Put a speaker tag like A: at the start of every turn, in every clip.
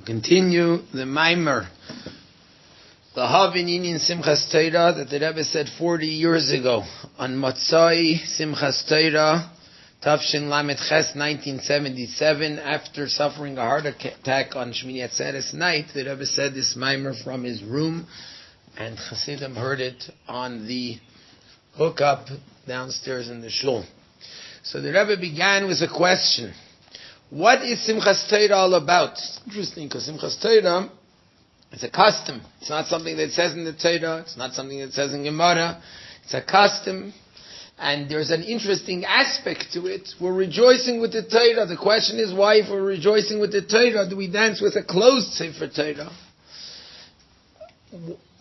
A: Continue the Maimer, the Hav in Inyan Simchas Tora that the Rebbe said 40 years ago on Matzai Simchas Tora, Tafshin Lamed Ches 1977, after suffering a heart attack on Shmini Atzeres night. The Rebbe said this Maimer from his room, and Hasidim heard it on the hookup downstairs in the shul. So the Rebbe began with a question. What is Simchas Tora all about? It's interesting because Simchas Tora is a custom. It's not something that says in the Torah. It's not something that says in Gemara. It's a custom. And there's an interesting aspect to it. We're rejoicing with the Torah. The question is, why, if we're rejoicing with the Torah, do we dance with a closed Sefer Torah?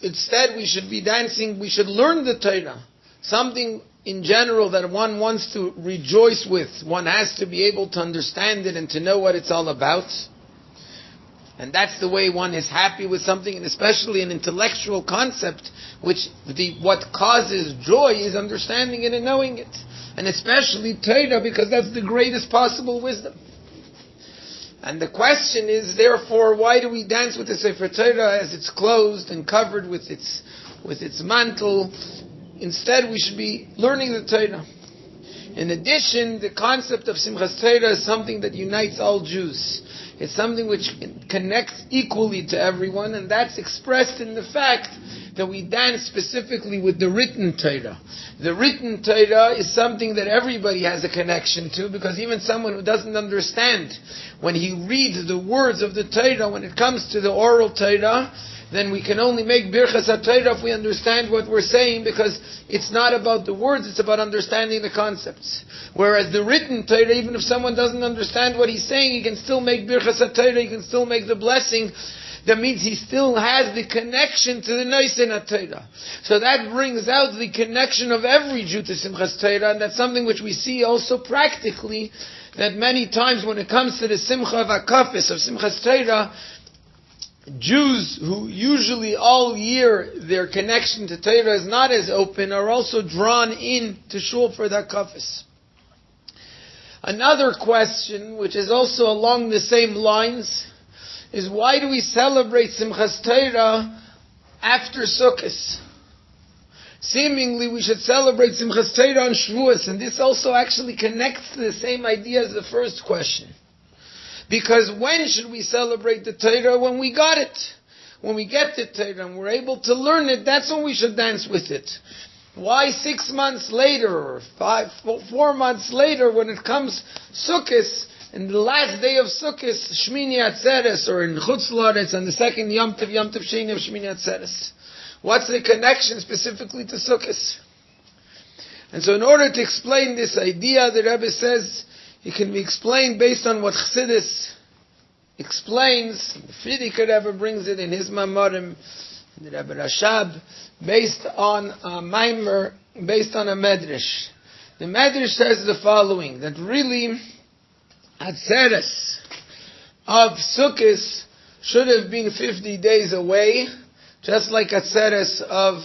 A: Instead, we should be dancing, we should learn the Torah. Something in general that one wants to rejoice with. One has to be able to understand it and to know what it's all about. And that's the way one is happy with something, and especially an intellectual concept, what causes joy is understanding it and knowing it. And especially Torah, because that's the greatest possible wisdom. And the question is, therefore, why do we dance with the Sefer Torah as it's closed and covered with its mantle? Instead, we should be learning the Torah. In addition, the concept of Simchas Tora is something that unites all Jews. It's something which connects equally to everyone, and that's expressed in the fact that we dance specifically with the written Torah. The written Torah is something that everybody has a connection to, because even someone who doesn't understand, when he reads the words of the Torah, when it comes to the oral Torah, then we can only make Birchas HaTorah if we understand what we're saying, because it's not about the words, it's about understanding the concepts. Whereas the written Torah, even if someone doesn't understand what he's saying, he can still make Birchas HaTorah, he can still make the blessing. That means he still has the connection to the Noisen HaTorah. So that brings out the connection of every Jew to Simchas Torah, and that's something which we see also practically, that many times when it comes to the Simcha of HaKafis, of Simchas Torah, Jews who usually all year their connection to Torah is not as open are also drawn in to shul for the Hakafis. Another question, which is also along the same lines, is why do we celebrate Simchas Tora after Sukkot? Seemingly we should celebrate Simchas Tora on Shavuos, and this also actually connects to the same idea as the first question. Because when should we celebrate the Torah? When we got it. When we get the Torah and we're able to learn it, that's when we should dance with it. Why 6 months later, or 4 months later, when it comes Sukkot, and the last day of Sukkot, Shmini Atzeres, or in Chutz La'aretz, on the second Yom Tov Sheni of Shmini Atzeres? What's the connection specifically to Sukkot? And so in order to explain this idea, the Rebbe says, it can be explained based on what Chassidus explains. The Frierdiker Rebbe brings it in his Mamorim, the Rebbe Rashab, based on a Maimer, based on a Medrash. The Medrash says the following, that really Atzeres of Sukkot should have been 50 days away, just like Atzeres of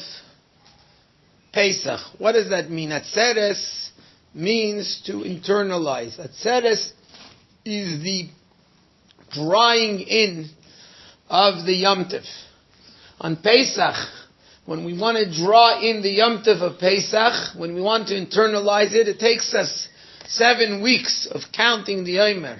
A: Pesach. What does that mean? Atzeres means to internalize. Atzeres is the drawing in of the Yom Tov. On Pesach, when we want to draw in the Yom Tov of Pesach, when we want to internalize it, it takes us 7 weeks of counting the Omer.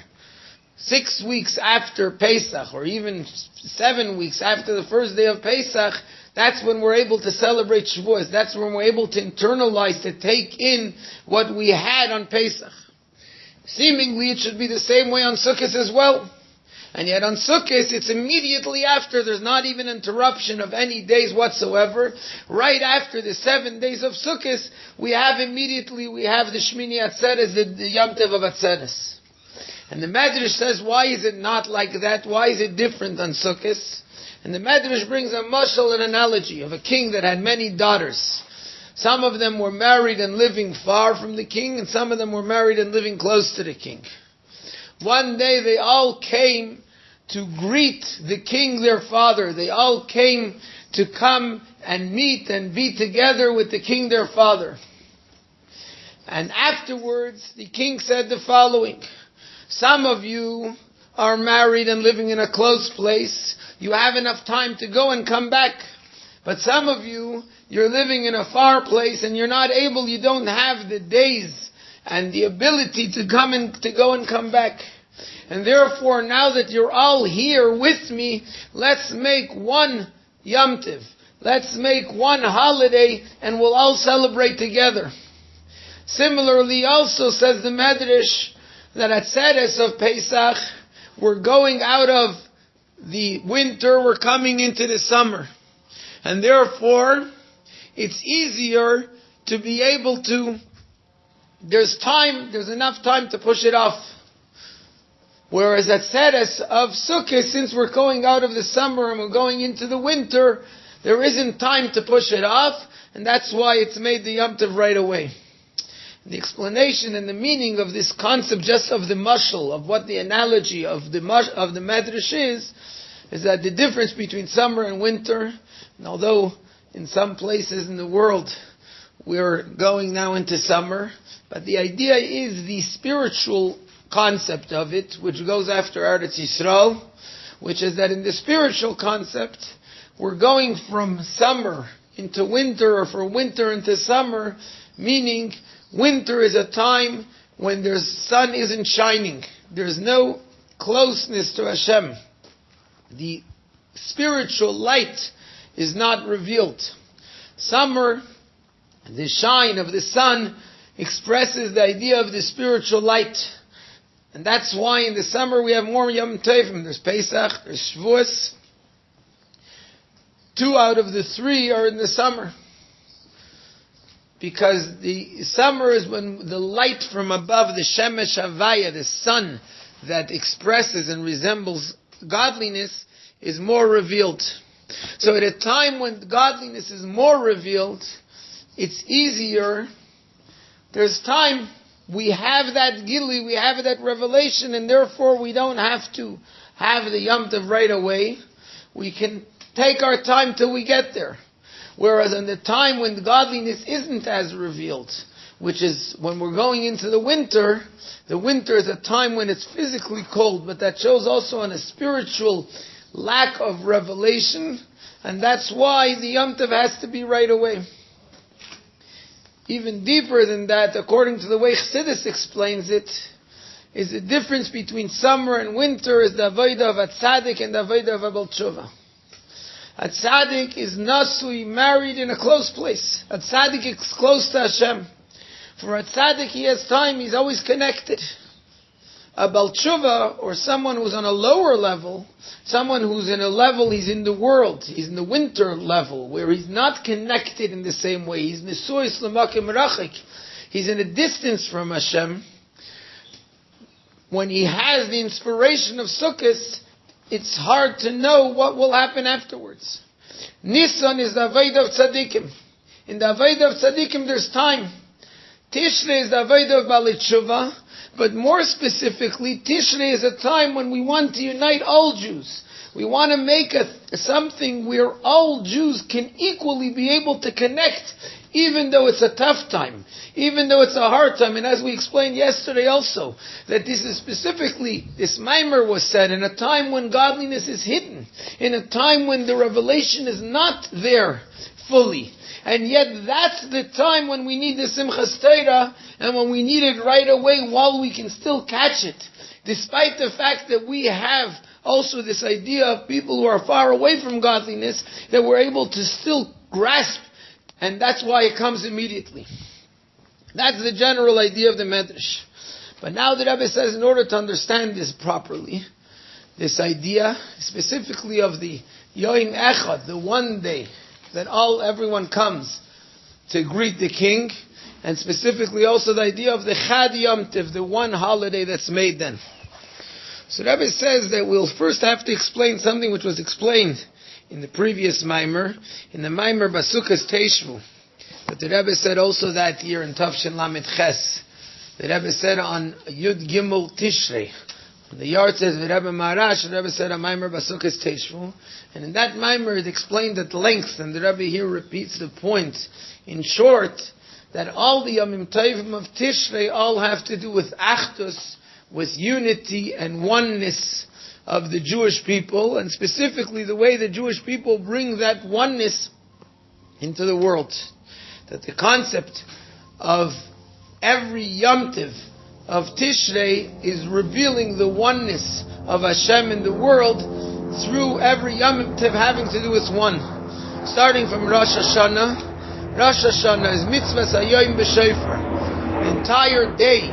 A: 6 weeks after Pesach, or even 7 weeks after the first day of Pesach, that's when we're able to celebrate Shavuos. That's when we're able to internalize, to take in what we had on Pesach. Seemingly it should be the same way on Sukkot as well. And yet on Sukkot, it's immediately after. There's not even interruption of any days whatsoever. Right after the 7 days of Sukkot, we have the Shmini Atzeres, the Yom Tov of Atzeres. And the Medrash says, why is it not like that? Why is it different on Sukkot? And the Medrash brings a mashal, an analogy of a king that had many daughters. Some of them were married and living far from the king, and some of them were married and living close to the king. One day they all came to greet the king, their father. They all came to come and meet and be together with the king, their father. And afterwards, the king said the following, some of you are married and living in a close place, you have enough time to go and come back. But some of you, you're living in a far place and you're not able, you don't have the days and the ability to go and come back. And therefore, now that you're all here with me, let's make one Yom Tov. Let's make one holiday and we'll all celebrate together. Similarly, also says the Medrash that at Seres of Pesach, we're going out of the winter, we're coming into the summer. And therefore, it's easier to be able to, there's enough time to push it off. Whereas at Seres of Sukkot, since we're going out of the summer and we're going into the winter, there isn't time to push it off, and that's why it's made the Yom Tov right away. The explanation and the meaning of this concept, just of the mashal, of what the analogy of the Medrash is that the difference between summer and winter, and although in some places in the world we're going now into summer, but the idea is the spiritual concept of it, which goes after Eretz Yisrael, which is that in the spiritual concept, we're going from summer into winter, or from winter into summer, meaning winter is a time when the sun isn't shining. There's no closeness to Hashem. The spiritual light is not revealed. Summer, the shine of the sun, expresses the idea of the spiritual light. And that's why in the summer we have more Yom Tovim. There's Pesach, there's Shavuos. 2 out of the 3 are in the summer. Because the summer is when the light from above, the Shemesh Havaya, the sun that expresses and resembles godliness, is more revealed. So at a time when godliness is more revealed, it's easier. There's time. We have that gili, we have that revelation, and therefore we don't have to have the Yom Tov right away. We can take our time till we get there. Whereas in the time when godliness isn't as revealed, which is when we're going into the winter is a time when it's physically cold, but that shows also on a spiritual lack of revelation, and that's why the Yom Tov has to be right away. Even deeper than that, according to the way Chassidus explains it, is the difference between summer and winter is the avodah of a tzaddik and the avodah of a bal tshuva. A tzaddik is nasui, married in a close place. A tzaddik is close to Hashem. For a tzaddik, he has time, he's always connected. A bal tshuva, or someone who's on a lower level, someone who's in a level, he's in the world, he's in the winter level, where he's not connected in the same way. He's nesuis l'makim rachik. He's in a distance from Hashem. When he has the inspiration of Sukkot, it's hard to know what will happen afterwards. Nisan is the avodah of tzaddikim. In the avodah of tzaddikim, there's time. Tishrei is the avodah of balei tshuva. But more specifically, Tishrei is a time when we want to unite all Jews. We want to make something where all Jews can equally be able to connect, even though it's a tough time, even though it's a hard time. And as we explained yesterday also, that this is specifically, this Maimer was said in a time when godliness is hidden, in a time when the revelation is not there fully. And yet that's the time when we need the Simchas Tora, and when we need it right away while we can still catch it. Despite the fact that we have also this idea of people who are far away from godliness, that we're able to still grasp, and that's why it comes immediately. That's the general idea of the Medrash. But now the Rebbe says, in order to understand this properly, this idea specifically of the Yoim Echad, the one day that everyone comes to greet the king, and specifically also the idea of the Chad Yom Tov, the one holiday that's made then. So Rebbe says that we'll first have to explain something which was explained in the previous Maimer, in the Maimer Basukas Teishvu, that the Rebbe said also that year in Tavshin Lamed Ches. The Rebbe said on Yud Gimel Tishrei. The yard says the Rebbe Maharash, the Rebbe said a Maimer Basukas Teishvu, and in that Maimer it explained at length, and the Rebbe here repeats the point in short, that all the Yomim Tovim of Tishrei all have to do with Achdus, with unity and oneness of the Jewish people, and specifically the way the Jewish people bring that oneness into the world. That the concept of every Yom Tov of Tishrei is revealing the oneness of Hashem in the world through every Yom Tov having to do with one. Starting from Rosh Hashanah. Rosh Hashanah is mitzvah sayoim b'shofar. The entire day,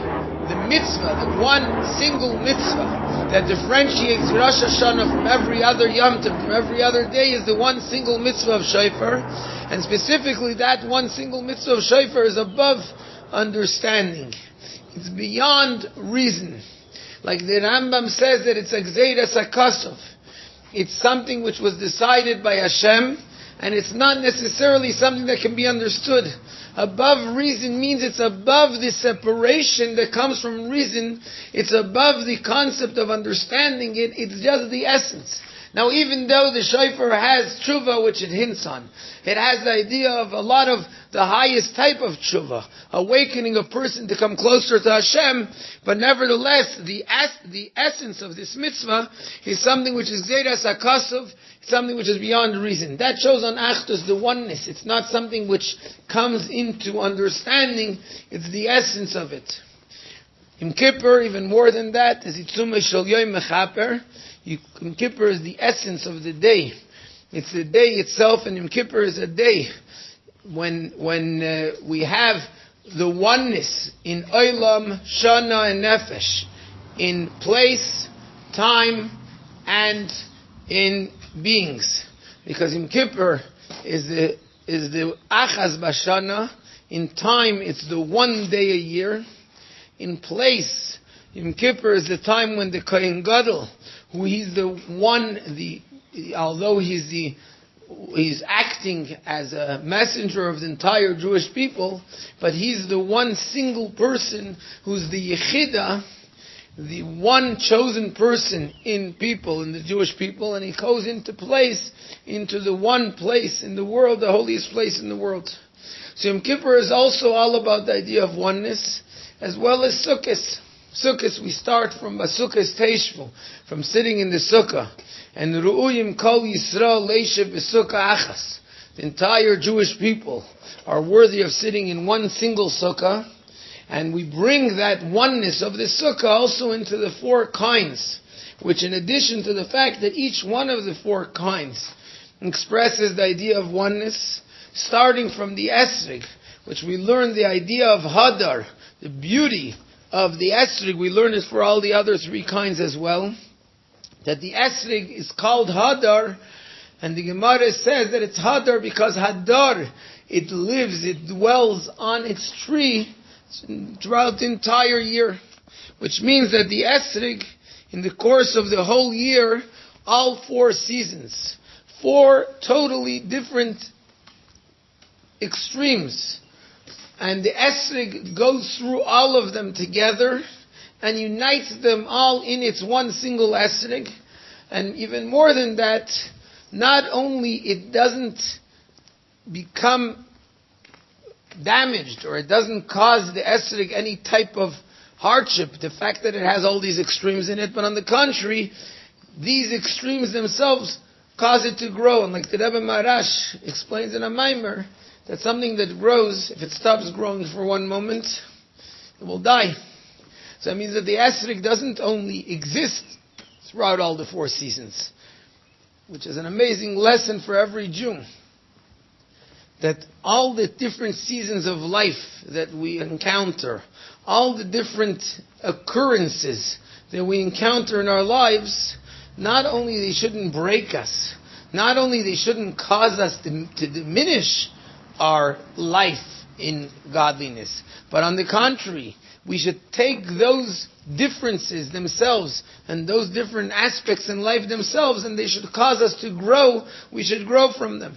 A: the mitzvah, the one single mitzvah that differentiates Rosh Hashanah from every other Yom Tov, from every other day, is the one single mitzvah of shofar. And specifically that one single mitzvah of shofar is above understanding. It's beyond reason. Like the Rambam says that it's a gzeiras hakasov. It's something which was decided by Hashem, and it's not necessarily something that can be understood. Above reason means it's above the separation that comes from reason. It's above the concept of understanding it. It's just the essence. Now, even though the shofar has tshuva, which it hints on, it has the idea of a lot of the highest type of tshuva, awakening a person to come closer to Hashem, but nevertheless, the essence of this mitzvah is something which is gzeiras hakasov, something which is beyond reason. That shows on Achdus the oneness. It's not something which comes into understanding, it's the essence of it. Yom Kippur, even more than that, is Itzumah Shel Yom Mechaper. Yom Kippur is the essence of the day. It's the day itself, and Yom Kippur is a day when we have the oneness in Olam, Shana, and Nefesh, in place, time, and in beings. Because Yom Kippur is the Achaz Bashana. In time, it's the one day a year. In place, Yom Kippur is the time when the Kohen Gadol, who he's the one, although he's acting as a messenger of the entire Jewish people, but he's the one single person who's the Yechida, the one chosen person in the Jewish people, and he goes into the one place in the world, the holiest place in the world. So Yom Kippur is also all about the idea of oneness, as well as Sukkot. Sukkot, we start from a Sukkot Teishvu, from sitting in the Sukkah. And Ru'uyim Kol Yisrael Leishev B'Sukkah Achas. The entire Jewish people are worthy of sitting in one single Sukkah. And we bring that oneness of the Sukkah also into the four kinds, which in addition to the fact that each one of the four kinds expresses the idea of oneness, starting from the Esrig, which we learn the idea of Hadar, the beauty of the Esrig, we learn it for all the other three kinds as well. That the Esrig is called Hadar, and the Gemara says that it's Hadar because Hadar, it lives, it dwells on its tree throughout the entire year. Which means that the Esrig, in the course of the whole year, all 4 seasons, 4 totally different extremes, and the Esrig goes through all of them together and unites them all in its one single Esrig. And even more than that, not only it doesn't become damaged, or it doesn't cause the Esrig any type of hardship, the fact that it has all these extremes in it, but on the contrary, these extremes themselves cause it to grow. And like the Rebbe Marash explains in a Maimer, that something that grows, if it stops growing for one moment, it will die. So that means that the Esrig doesn't only exist throughout all the 4 seasons, which is an amazing lesson for every Jew. That all the different seasons of life that we encounter, all the different occurrences that we encounter in our lives, not only they shouldn't break us, not only they shouldn't cause us to diminish our life in godliness, but on the contrary, we should take those differences themselves and those different aspects in life themselves, and they should cause us to grow. We should grow from them.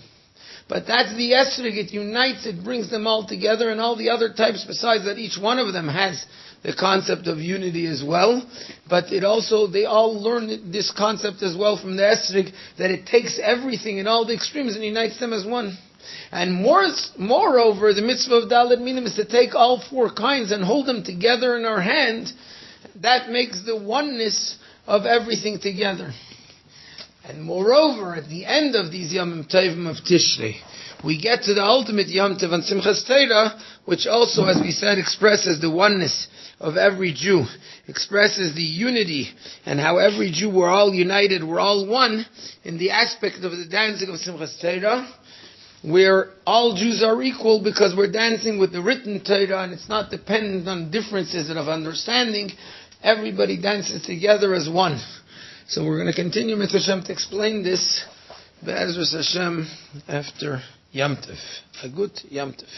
A: But that's the Esrig. It unites, it brings them all together, and all the other types besides that, each one of them has the concept of unity as well. But they all learn this concept as well from the Esrig, that it takes everything in all the extremes and unites them as one. And moreover, the mitzvah of Dalet Minim is to take all 4 kinds and hold them together in our hand. that makes the oneness of everything together. And moreover, at the end of these Yom Tovim of Tishrei, we get to the ultimate Yom Tov and Simchas Tora, which also, as we said, expresses the oneness of every Jew, expresses the unity, and how every Jew, we're all united, we're all one, in the aspect of the dancing of Simchas Tora, where all Jews are equal because we're dancing with the written Torah, and it's not dependent on differences of understanding. Everybody dances together as one. So we're going to continue, Mr. Hashem, to explain this, Be'ezras Hashem, after Yom Tov. A good Yom Tov.